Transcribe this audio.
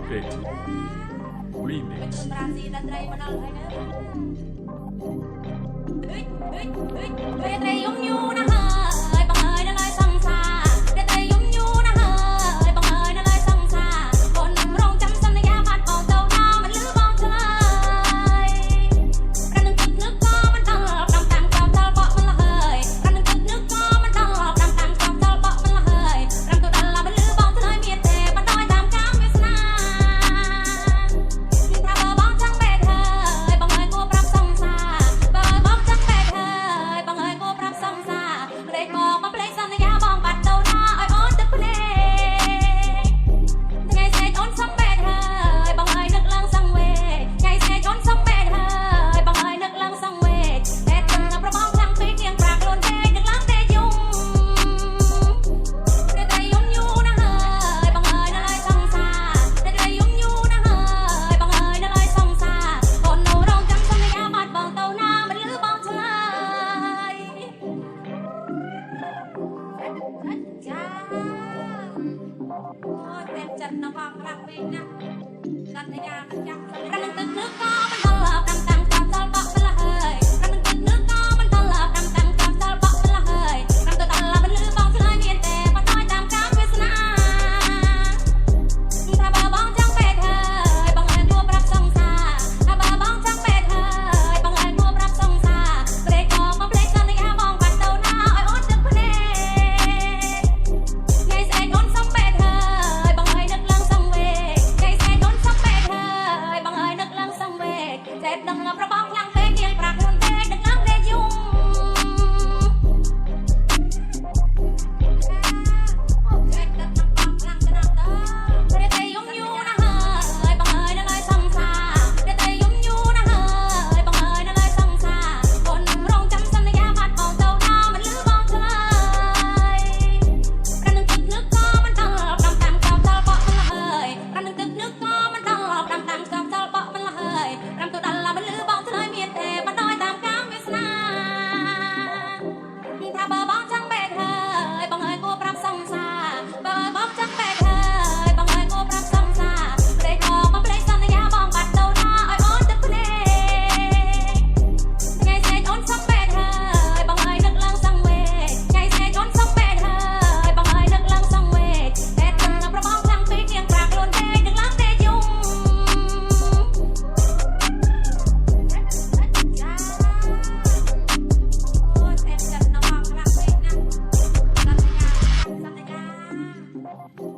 Betty Remix រាស៊ីតន្ត្រីមកដល់ហើយណាពេលត្រីយំយូរណាស់ហើយបងអើយដល់ហើយសង្សារពេលត្រីយំយូរណាស់ហើយបងអើយដល់ហើយសង្សារកូនរងចាំសន្យាបាត់បងទៅណាមិនលឺបងឆ្លើយប្រនឹងទឹកnướcក៏មិនដល់តាមតាមកំដល់បក់មិនហើយប្រនឹងទឹកnướcក៏មិនដល់តាមតាមកំដល់បក់មិនហើយរំទៅដល់មិនលឺបងឆ្លើយមានទេបណ្ដោយតាមកាមវាសនាចិត្តនៅផងខ្លាំងពេកណាស់សន្យាមិនចាំរនឹងទឹកnướcក៏មិនដល់តាមតាមកំដល់បក់មិនហើយរនឹងទឹកnướcក៏មិនដល់តាមតាមកំដល់បក់មិនហើយរំទៅដល់មិនលឺបងឆ្លើយមានទេបណ្ដោយតាមកាមវាសនាថាបើបងចង់ពេកហើយបងឲ្យគួរប្រាប់សង្សារថាបើបងចង់ពេកហើយបងឲ្យគួរប្រាប់សង្សារព្រេកក៏មកភ្លេចសន្យាបងបាត់ទៅណាឲ្យអូនទឹកភ្នែកថ្ងៃស្អែកអូនសុំពេកហើយបងឲ្យនឹកឡើងសង្វេគថ្ងៃស្អែកអូនសុំពេកហើយបងឲ្យនឹកឡើងសង្វេគតែដឹងប្របងខ្លាំងពេកទៀងប្រាក់ខ្លួនពេកដឹកឡើងទេយំThank you.